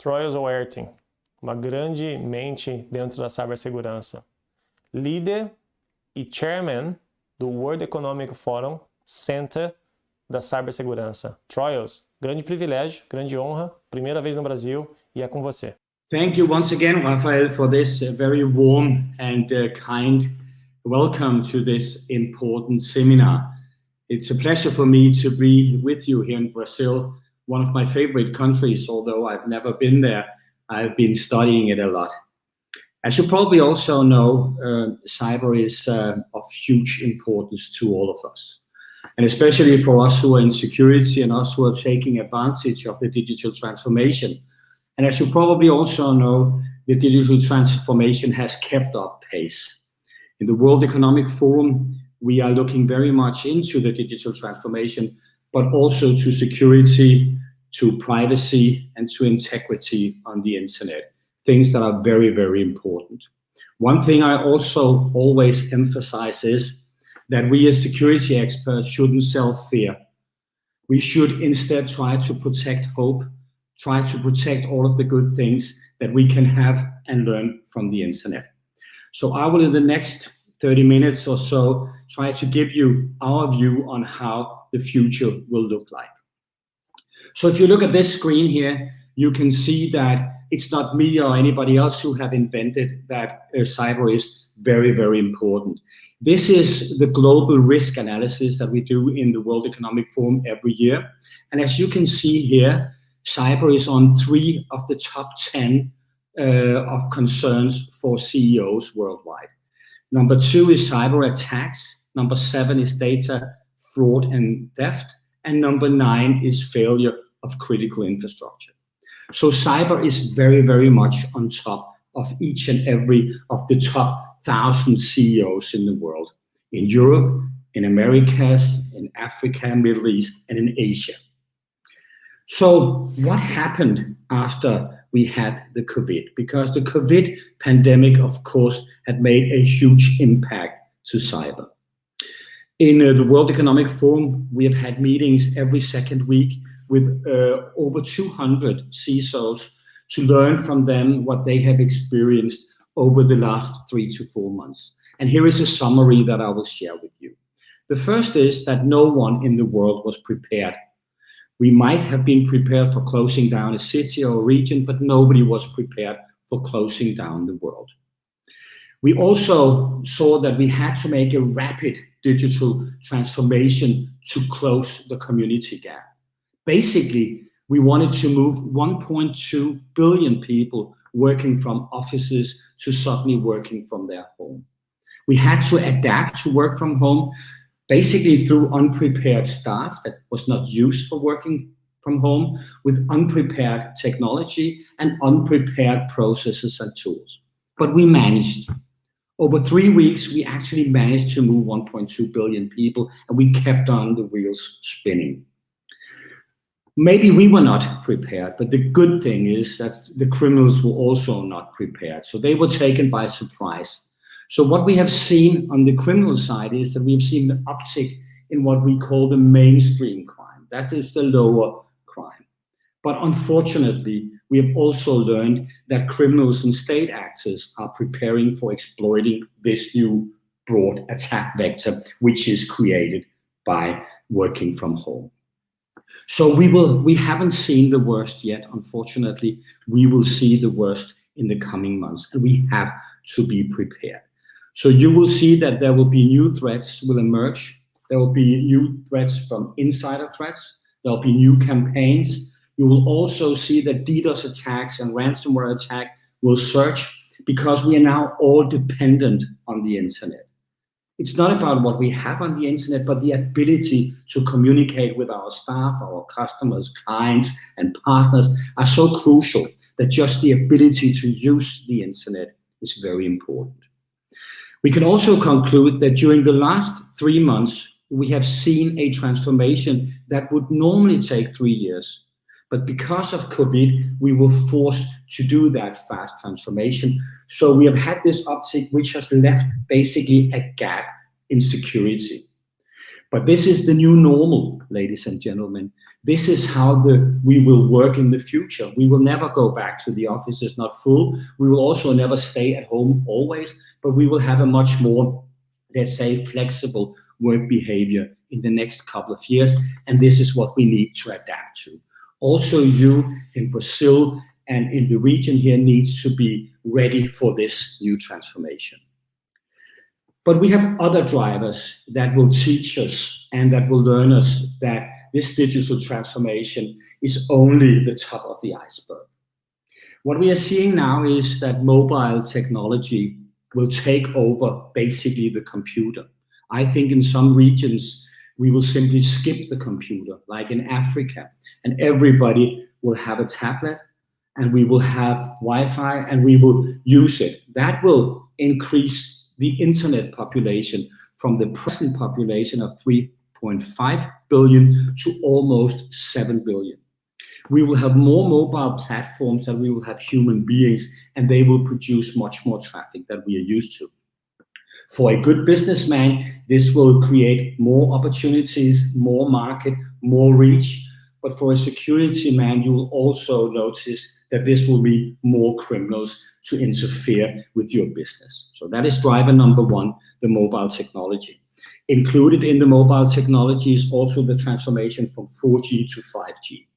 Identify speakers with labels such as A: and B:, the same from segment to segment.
A: Troyes Oerting, uma grande mente dentro da cibersegurança. Líder e chairman do World Economic Forum Center da cibersegurança. Troyes, grande privilégio, grande honra, primeira vez no Brasil e é com você.
B: Thank you once again, Rafael, for this very warm and kind welcome to this important seminar. It's a pleasure for me to be with you here in Brazil, one of my favorite countries, although I've never been there. I've been studying it a lot. As you probably also know, cyber is of huge importance to all of us. And especially for us who are in security and us who are taking advantage of the digital transformation. And as you probably also know, the digital transformation has kept up pace. In the World Economic Forum, we are looking very much into the digital transformation, but also to security, to privacy, and to integrity on the internet. Things that are very, very important. One thing I also always emphasize is that we as security experts shouldn't sell fear. We should instead try to protect hope, try to protect all of the good things that we can have and learn from the internet. So I will, in the next 30 minutes or so, try to give you our view on how the future will look like. So if you look at this screen here, you can see that it's not me or anybody else who have invented that cyber is very, very important. This is the global risk analysis that we do in the World Economic Forum every year. And as you can see here, cyber is on 3 of the top 10 of concerns for CEOs worldwide. Number 2 is cyber attacks. Number 7 is data fraud and theft. And number 9 is failure of critical infrastructure. So cyber is very, very much on top of each and every of the top 1,000 CEOs in the world, in Europe, in Americas, in Africa, Middle East, and in Asia. So what happened after we had the COVID? Because the COVID pandemic, of course, had made a huge impact to cyber. In the World Economic Forum, we have had meetings every second week with over 200 CISOs to learn from them what they have experienced over the last 3 to 4 months. And here is a summary that I will share with you. The first is that no one in the world was prepared. We might have been prepared for closing down a city or a region, but nobody was prepared for closing down the world. We also saw that we had to make a rapid digital transformation to close the community gap. Basically, we wanted to move 1.2 billion people working from offices to suddenly working from their home. We had to adapt to work from home, basically through unprepared staff that was not used for working from home, with unprepared technology and unprepared processes and tools. But we managed. Over 3 weeks, we actually managed to move 1.2 billion people, and we kept on the wheels spinning. Maybe we were not prepared, but the good thing is that the criminals were also not prepared. So they were taken by surprise. So what we have seen on the criminal side is that we've seen an uptick in what we call the mainstream crime. That is the lower crime. But unfortunately, we have also learned that criminals and state actors are preparing for exploiting this new broad attack vector, which is created by working from home. So we haven't seen the worst yet, unfortunately. We will see the worst in the coming months, and we have to be prepared. So you will see that there will be new threats will emerge. There will be new threats from insider threats. There will be new campaigns. You will also see that DDoS attacks and ransomware attack will surge because we are now all dependent on the internet. It's not about what we have on the internet, but the ability to communicate with our staff, our customers, clients, and partners are so crucial that just the ability to use the internet is very important. We can also conclude that during the last 3 months, we have seen a transformation that would normally take 3 years. But because of COVID, we were forced to do that fast transformation. So we have had this uptick, which has left basically a gap in security. But this is the new normal, ladies and gentlemen. This is how we will work in the future. We will never go back to the offices, not full. We will also never stay at home always, but we will have a much more, let's say, flexible work behavior in the next couple of years. And this is what we need to adapt to. Also, you in Brazil and in the region here needs to be ready for this new transformation. But we have other drivers that will teach us and that will learn us that this digital transformation is only the top of the iceberg. What we are seeing now is that mobile technology will take over basically the computer. I think in some regions we will simply skip the computer, like in Africa, and everybody will have a tablet and we will have Wi-Fi and we will use it. That will increase the internet population from the present population of 3.5 billion to almost 7 billion. We will have more mobile platforms than we will have human beings, and they will produce much more traffic than we are used to. For a good businessman, this will create more opportunities, more market, more reach. But for a security man, you will also notice that this will be more criminals to interfere with your business. So that is driver number one, the mobile technology. Included in the mobile technology is also the transformation from 4G to 5G.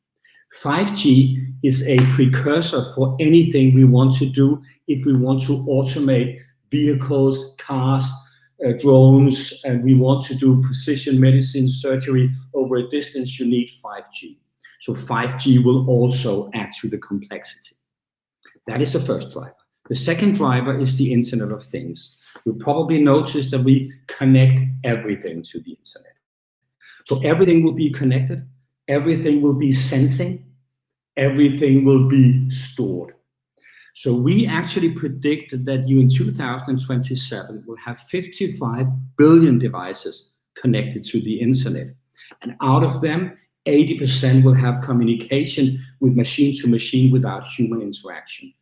B: 5G is a precursor for anything we want to do if we want to automate vehicles, cars, drones, and we want to do precision medicine surgery over a distance. You need 5G. So 5G will also add to the complexity. That is the first driver. The second driver is the Internet of Things. You'll probably notice that we connect everything to the internet. So everything will be connected, everything will be sensing, everything will be stored. So we actually predicted that you in 2027 will have 55 billion devices connected to the internet. And out of them, 80% will have communication with machine to machine without human interaction.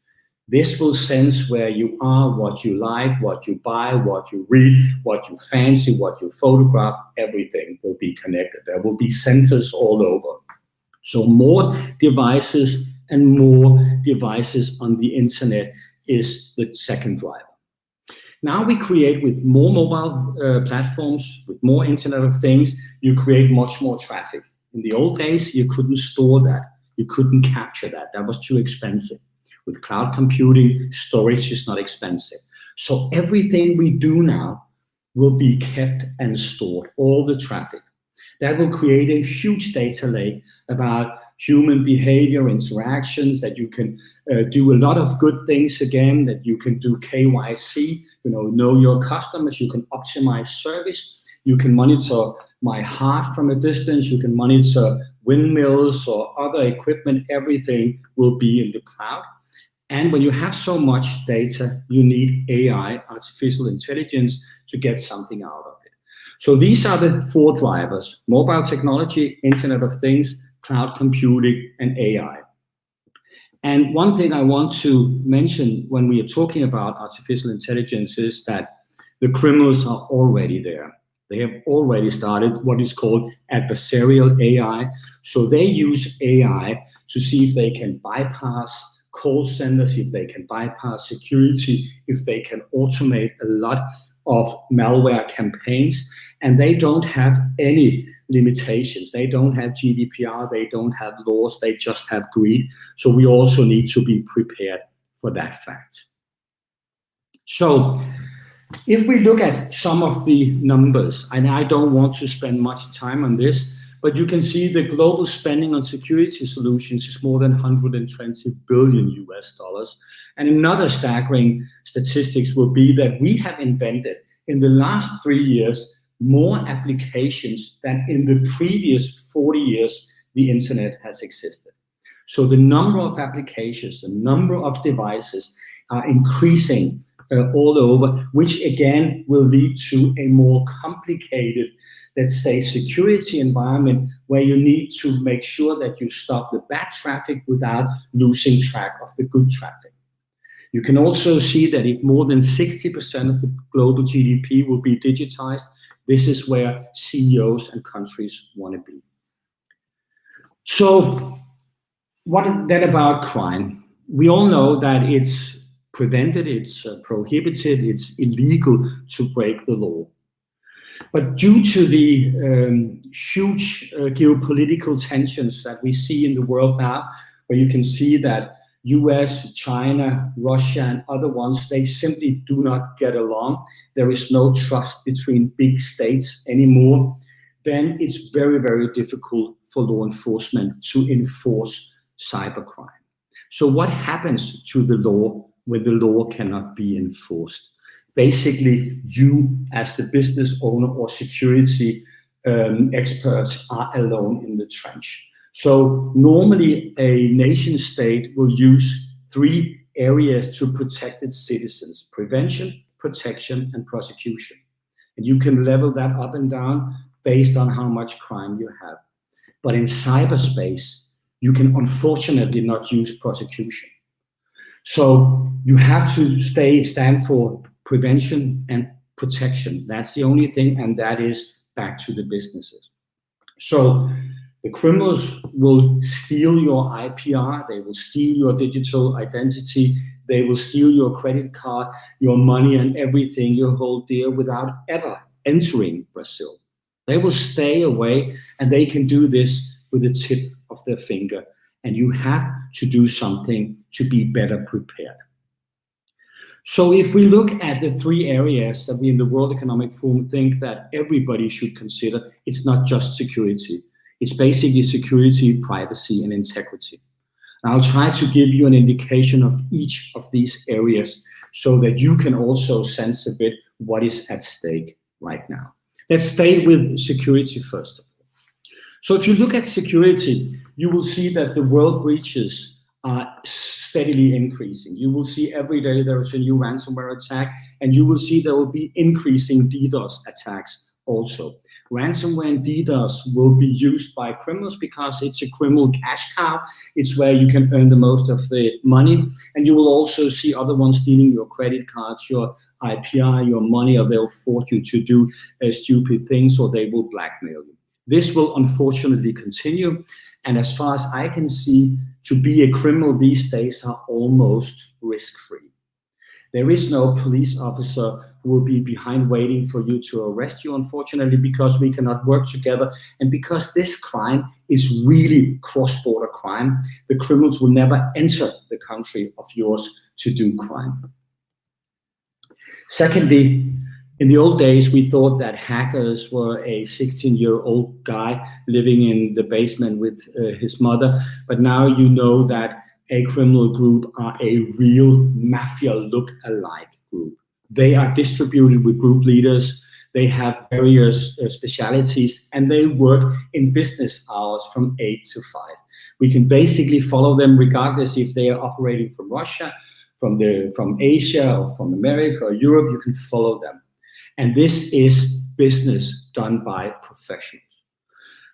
B: This will sense where you are, what you like, what you buy, what you read, what you fancy, what you photograph. Everything will be connected. There will be sensors all over. So more devices and more devices on the internet is the second driver. Now we create with more mobile platforms, with more Internet of Things, you create much more traffic. In the old days, you couldn't store that. You couldn't capture that. That was too expensive. With cloud computing, storage is not expensive. So everything we do now will be kept and stored, all the traffic. That will create a huge data lake about human behavior, interactions, that you can do a lot of good things again, that you can do KYC, know your customers, you can optimize service, you can monitor my heart from a distance, you can monitor windmills or other equipment, everything will be in the cloud. And when you have so much data, you need AI, artificial intelligence, to get something out of it. So these are the four drivers: mobile technology, Internet of Things, cloud computing, and AI. And one thing I want to mention when we are talking about artificial intelligence is that the criminals are already there. They have already started what is called adversarial AI. So they use AI to see if they can bypass call centers, if they can bypass security, if they can automate a lot of malware campaigns, and they don't have any limitations. They don't have GDPR, they don't have laws, they just have greed. So we also need to be prepared for that fact. So if we look at some of the numbers, and I don't want to spend much time on this, but you can see the global spending on security solutions is more than 120 billion US dollars. And another staggering statistics will be that we have invented in the last 3 years more applications than in the previous 40 years the internet has existed. So the number of applications, the number of devices are increasing all over, which again will lead to a more complicated, let's say, security environment where you need to make sure that you stop the bad traffic without losing track of the good traffic. You can also see that if more than 60% of the global GDP will be digitized, This is where CEOs and countries want to be. So what then about crime? We all know that it's prevented, it's prohibited, it's illegal to break the law. But due to the huge geopolitical tensions that we see in the world now, where you can see that US, China, Russia, and other ones, they simply do not get along. There is no trust between big states anymore. Then it's very, very difficult for law enforcement to enforce cybercrime. So what happens to the law when the law cannot be enforced? Basically, you as the business owner or security experts are alone in the trench. So normally a nation state will use 3 areas to protect its citizens: prevention, protection, and prosecution. And you can level that up and down based on how much crime you have. But in cyberspace, you can unfortunately not use prosecution. So you have to stand for prevention and protection. That's the only thing, and that is back to the businesses. So the criminals will steal your IPR, they will steal your digital identity, they will steal your credit card, your money, and everything you hold dear without ever entering Brazil. They will stay away, and they can do this with the tip of their finger. And you have to do something to be better prepared. So if we look at the 3 areas that we in the World Economic Forum think that everybody should consider, it's not just security. It's basically security, privacy, and integrity. And I'll try to give you an indication of each of these areas so that you can also sense a bit what is at stake right now. Let's stay with security first of all. So if you look at security, you will see that the world breaches are steadily increasing. You will see every day there is a new ransomware attack, and you will see there will be increasing DDoS attacks also. Ransomware and DDoS will be used by criminals because it's a criminal cash cow. It's where you can earn the most of the money. And you will also see other ones stealing your credit cards, your IPR, your money, or they'll force you to do stupid things, or they will blackmail you. This will unfortunately continue. And as far as I can see, to be a criminal these days are almost risk-free. There is no police officer who will be behind waiting for you to arrest you, unfortunately, because we cannot work together. And because this crime is really cross-border crime, the criminals will never enter the country of yours to do crime. Secondly, in the old days, we thought that hackers were a 16-year-old guy living in the basement with his mother. But now you know that a criminal group are a real mafia look-alike group. They are distributed with group leaders. They have various specialities, and they work in business hours from 8 to 5. We can basically follow them regardless if they are operating from Russia, from Asia, or from America or Europe. You can follow them. And this is business done by professionals.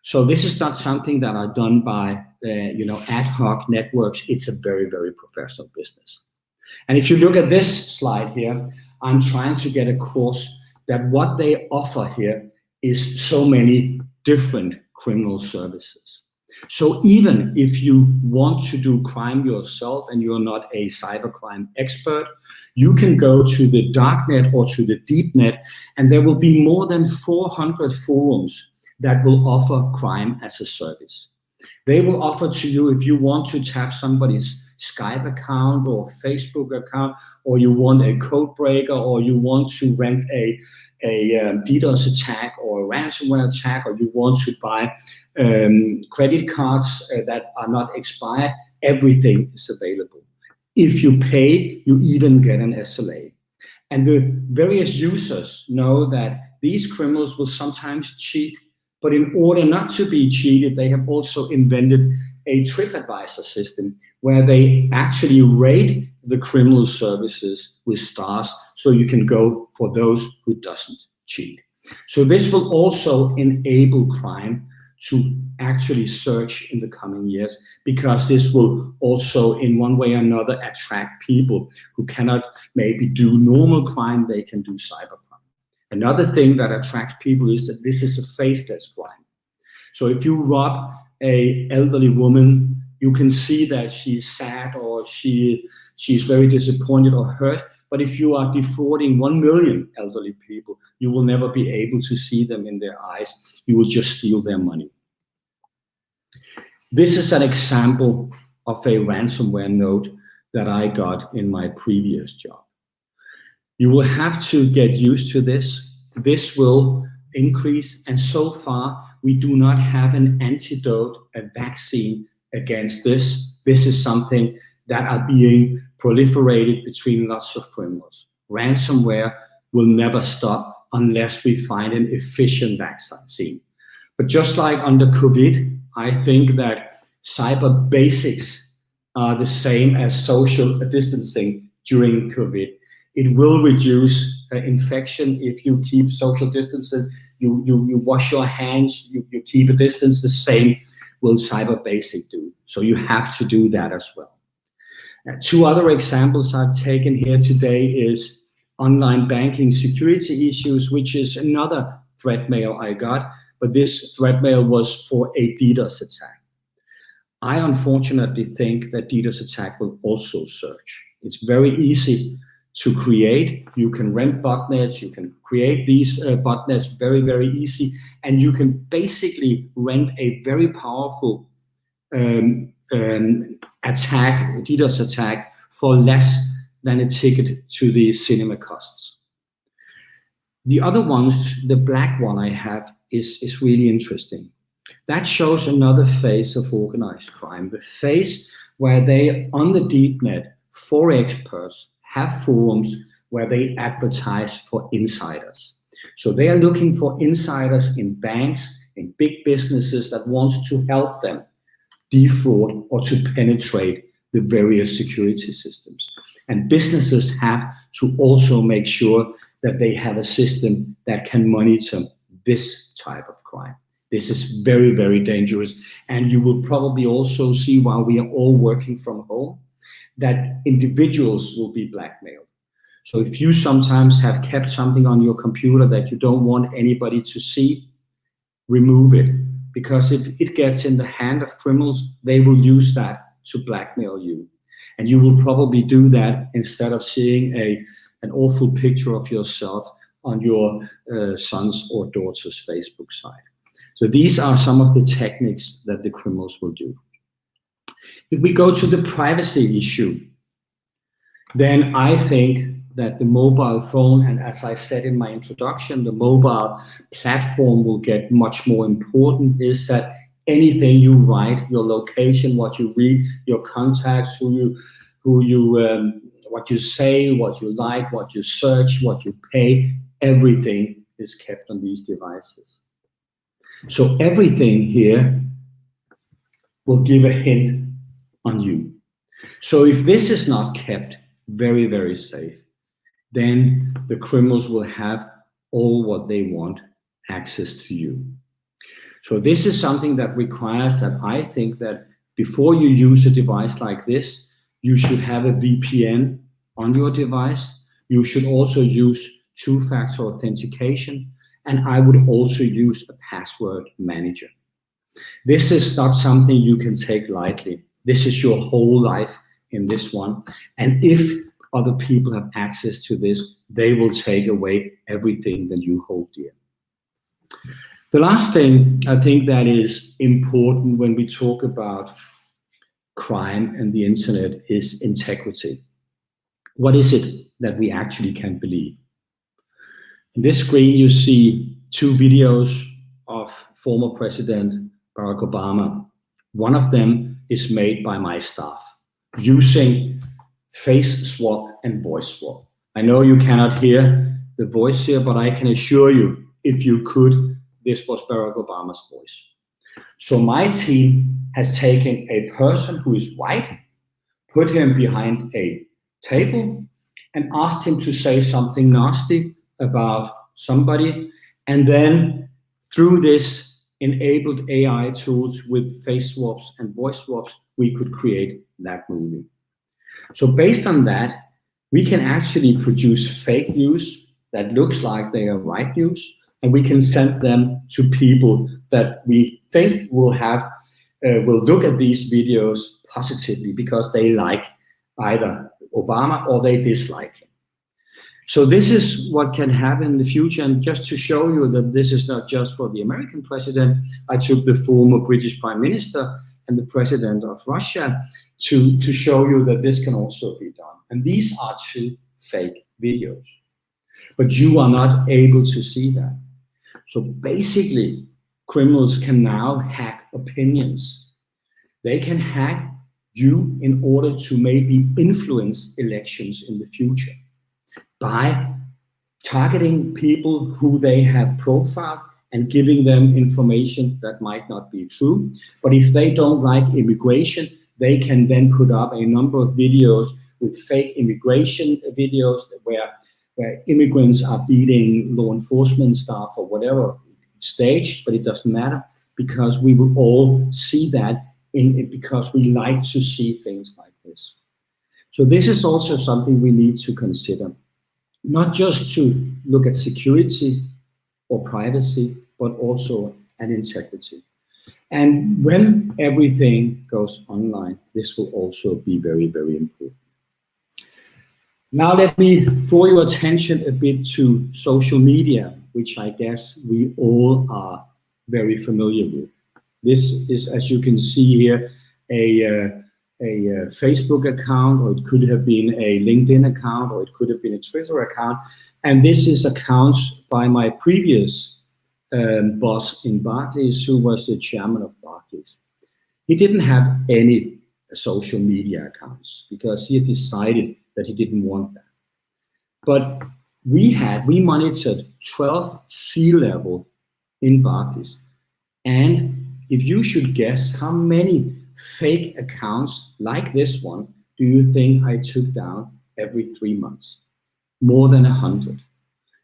B: So this is not something that are done by ad hoc networks. It's a very, very professional business. And if you look at this slide here, I'm trying to get across that what they offer here is so many different criminal services. So even if you want to do crime yourself and you're not a cybercrime expert, you can go to the darknet or to the deep net, and there will be more than 400 forums that will offer crime as a service. They will offer to you, if you want to tap somebody's Skype account or Facebook account, or you want a code breaker, or you want to rent a DDoS attack or a ransomware attack, or you want to buy credit cards that are not expired, everything is available. If you pay, you even get an SLA. And the various users know that these criminals will sometimes cheat, but in order not to be cheated, they have also invented a TripAdvisor system where they actually rate the criminal services with stars, so you can go for those who doesn't cheat. So this will also enable crime to actually surge in the coming years, because this will also in one way or another attract people who cannot maybe do normal crime, they can do cybercrime. Another thing that attracts people is that this is a faceless crime. So if you rob an elderly woman, you can see that she's sad or she's very disappointed or hurt. But if you are defrauding 1 million elderly people, you will never be able to see them in their eyes. You will just steal their money. This is an example of a ransomware note that I got in my previous job. You will have to get used to this. This will increase, and so far we do not have an antidote, a vaccine against this. This is something that are being proliferated between lots of criminals. Ransomware will never stop unless we find an efficient vaccine. But just like under COVID, I think that cyber basics are the same as social distancing during COVID. It will reduce infection if you keep social distancing, you wash your hands, you keep a distance. The same will cyber basic do. So you have to do that as well. Two other examples I've taken here today is online banking security issues, which is another threat mail I got, but this threat mail was for a DDoS attack. I unfortunately think that DDoS attack will also surge. It's very easy to create. You can rent botnets, you can create these botnets very, very easy, and you can basically rent a very powerful attack, DDoS attack, for less than a ticket to the cinema costs. The other ones, the black one I have, is really interesting. That shows another phase of organized crime, the phase where they, on the deep net, for experts, have forums where they advertise for insiders. So they are looking for insiders in banks, in big businesses that want to help them defraud or to penetrate the various security systems. And businesses have to also make sure that they have a system that can monitor this type of crime. This is very, very dangerous. And you will probably also see, while we are all working from home, that individuals will be blackmailed. So if you sometimes have kept something on your computer that you don't want anybody to see, remove it. Because if it gets in the hand of criminals, they will use that to blackmail you. And you will probably do that instead of seeing an awful picture of yourself on your son's or daughter's Facebook site. So these are some of the techniques that the criminals will do. If we go to the privacy issue, then I think that the mobile phone, and as I said in my introduction, the mobile platform will get much more important, is that anything you write, your location, what you read, your contacts, what you say, what you like, what you search, what you pay, everything is kept on these devices. So everything here will give a hint on you. So if this is not kept very, very safe, then the criminals will have all what they want access to you. So this is something that requires that I think that before you use a device like this, you should have a VPN on your device. You should also use two-factor authentication, and I would also use a password manager. This is not something you can take lightly. This is your whole life in this one. And if other people have access to this, they will take away everything that you hold dear. The last thing I think that is important when we talk about crime and the internet is integrity. What is it that we actually can believe? In this screen, you see two videos of former President Barack Obama. One of them is made by my staff using face swap and voice swap. I know you cannot hear the voice here, but I can assure you, if you could, this was Barack Obama's voice. So my team has taken a person who is white, put him behind a table, and asked him to say something nasty about somebody, and then through this enabled AI tools with face swaps and voice swaps, we could create that movie. So based on that, we can actually produce fake news, that looks like they are right news, and we can send them to people that we think will look at these videos positively because they like either Obama or they dislike him. So this is what can happen in the future. And just to show you that this is not just for the American president, I took the former British Prime Minister and the president of Russia to show you that this can also be done. And these are 2 fake videos. But you are not able to see that. So basically, criminals can now hack opinions. They can hack you in order to maybe influence elections in the future by targeting people who they have profiled and giving them information that might not be true. But if they don't like immigration, they can then put up a number of videos with fake immigration videos where immigrants are beating law enforcement staff or whatever, staged, but it doesn't matter because we will all see that because we like to see things like this. So this is also something we need to consider, not just to look at security or privacy, but also at integrity. And when everything goes online, this will also be very, very important. Now let me draw your attention a bit to social media, which I guess we all are very familiar with. This is, as you can see here, a Facebook account, or it could have been a LinkedIn account, or it could have been a Twitter account. And this is accounts by my previous boss in Barclays, who was the chairman of Barclays. He didn't have any social media accounts because he had decided that he didn't want that. But we monitored 12 C-level in Barclays. And if you should guess how many fake accounts like this one do you think I took down every 3 months? More than 100.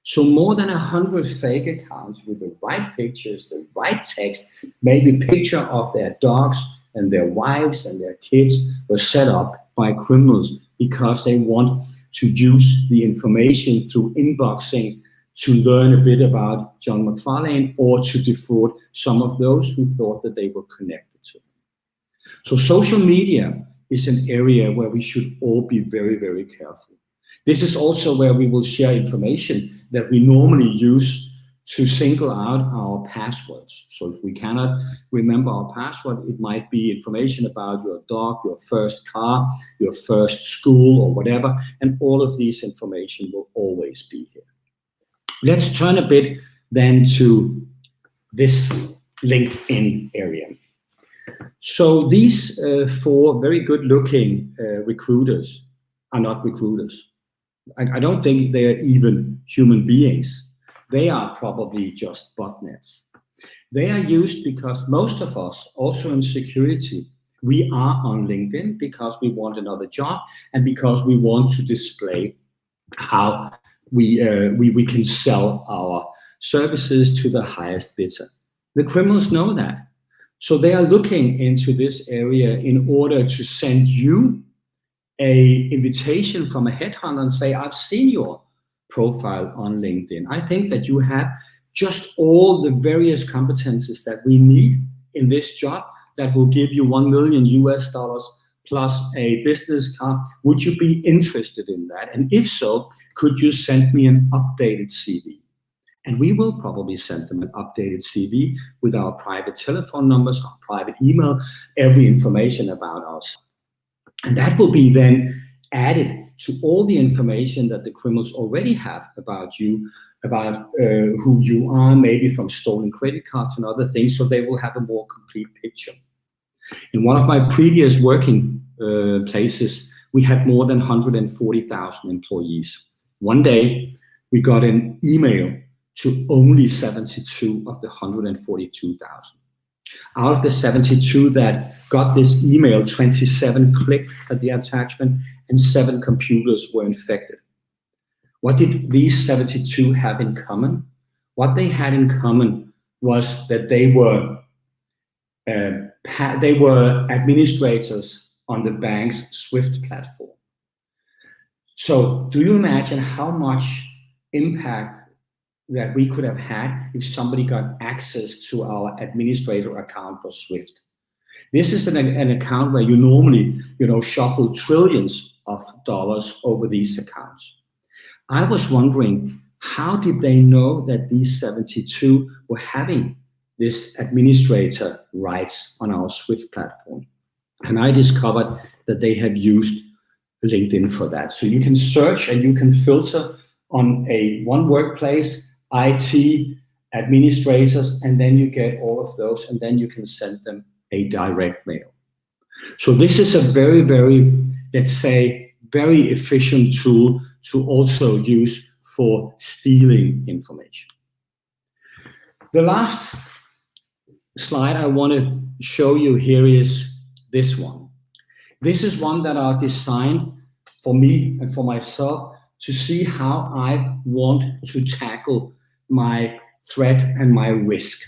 B: So more than 100 fake accounts with the right pictures, the right text, maybe picture of their dogs and their wives and their kids were set up by criminals because they want to use the information through inboxing to learn a bit about John McFarlane or to defraud some of those who thought that they were connected to him. So social media is an area where we should all be very, very careful. This is also where we will share information that we normally use to single out our passwords. So if we cannot remember our password, it might be information about your dog, your first car, your first school, or whatever. And all of these information will always be here. Let's turn a bit then to this LinkedIn area. So these 4 very good-looking recruiters are not recruiters. I don't think they are even human beings. They are probably just botnets. They are used because most of us, also in security, we are on LinkedIn because we want another job and because we want to display how we can sell our services to the highest bidder. The criminals know that. So they are looking into this area in order to send you an invitation from a headhunter and say, I've seen your profile on LinkedIn. I think that you have just all the various competencies that we need in this job that will give you $1 million plus a business card. Would you be interested in that? And if so, could you send me an updated CV? And we will probably send them an updated CV with our private telephone numbers, our private email, every information about us. And that will be then added to all the information that the criminals already have about you, about who you are, maybe from stolen credit cards and other things, so they will have a more complete picture. In one of my previous working places, we had more than 140,000 employees. One day, we got an email to only 72 of the 142,000. Out of the 72 that got this email, 27 clicked at the attachment and 7 computers were infected. What did these 72 have in common? What they had in common was that they were administrators on the bank's SWIFT platform. So do you imagine how much impact that we could have had if somebody got access to our administrator account for Swift. This is an account where you normally, shuffle trillions of dollars over these accounts. I was wondering, how did they know that these 72 were having this administrator rights on our Swift platform? And I discovered that they have used LinkedIn for that. So you can search and you can filter on one workplace, IT, administrators, and then you get all of those, and then you can send them a direct mail. So this is a very, very, let's say, very efficient tool to also use for stealing information. The last slide I want to show you here is this one. This is one that are designed for me and for myself to see how I want to tackle my threat and my risk.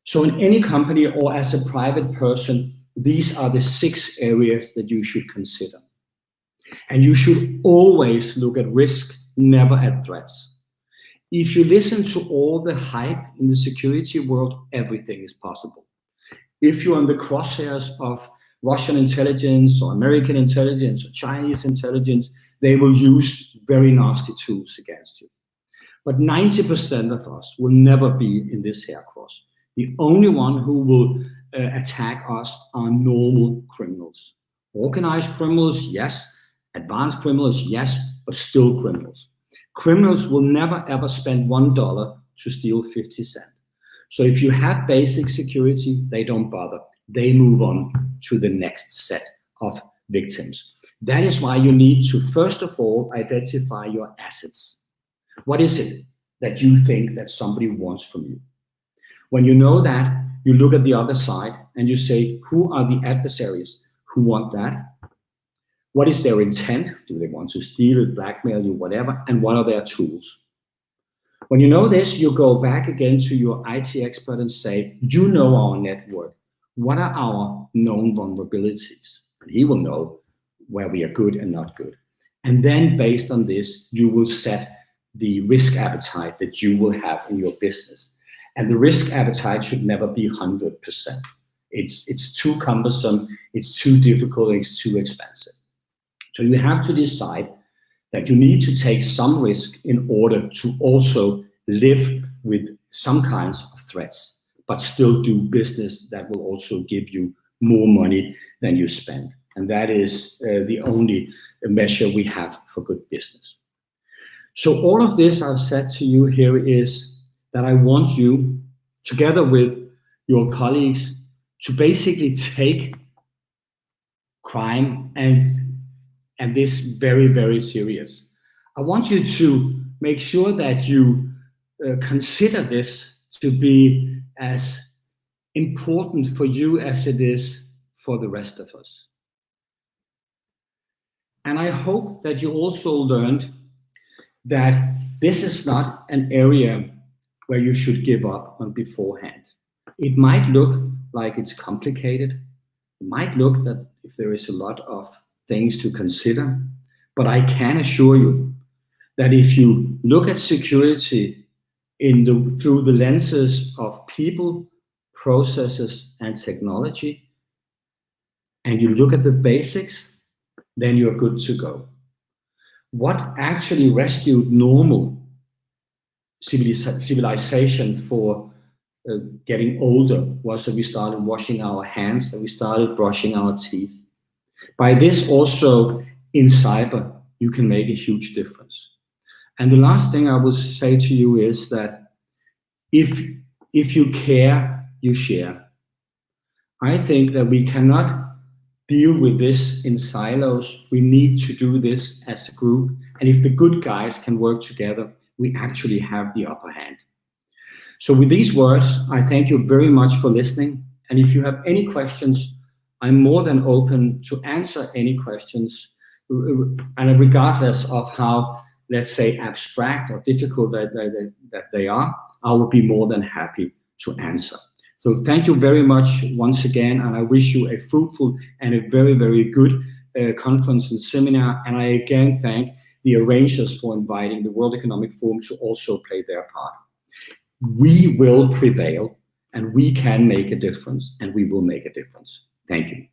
B: So in any company or as a private person, these are the 6 areas that you should consider. And you should always look at risk, never at threats. If you listen to all the hype in the security world, everything is possible. If you're on the crosshairs of Russian intelligence or American intelligence or Chinese intelligence, they will use very nasty tools against you. But 90% of us will never be in this hair cross. The only one who will attack us are normal criminals. Organized criminals, yes. Advanced criminals, yes, but still criminals. Criminals will never ever spend $1 to steal 50 cents. So if you have basic security, they don't bother. They move on to the next set of victims. That is why you need to, first of all, identify your assets. What is it that you think that somebody wants from you? When you know that, you look at the other side and you say, who are the adversaries who want that? What is their intent? Do they want to steal it, blackmail you, whatever? And what are their tools? When you know this, you go back again to your IT expert and say, you know our network. What are our known vulnerabilities? And he will know where we are good and not good. And then based on this, you will set the risk appetite that you will have in your business. And the risk appetite should never be 100%. It's too cumbersome, it's too difficult, it's too expensive. So you have to decide that you need to take some risk in order to also live with some kinds of threats, but still do business that will also give you more money than you spend. And that is the only measure we have for good business. So all of this I've said to you here is that I want you, together with your colleagues, to basically take crime and this very, very serious. I want you to make sure that you consider this to be as important for you as it is for the rest of us. And I hope that you also learned that this is not an area where you should give up on beforehand. It might look like it's complicated. It might look that if there is a lot of things to consider, but I can assure you that if you look at security through the lenses of people, processes, and technology, and you look at the basics, then you're good to go. What actually rescued normal civilization for getting older was that we started washing our hands and we started brushing our teeth. By this also in cyber, you can make a huge difference. And the last thing I will say to you is that if you care, you share. I think that we cannot deal with this in silos. We need to do this as a group. And if the good guys can work together, we actually have the upper hand. So with these words, I thank you very much for listening. And if you have any questions, I'm more than open to answer any questions, and regardless of how, let's say, abstract or difficult that they are, I will be more than happy to answer. So thank you very much once again, and I wish you a fruitful and a very, very good conference and seminar. And I again thank the arrangers for inviting the World Economic Forum to also play their part. We will prevail, and we can make a difference, and we will make a difference. Thank you.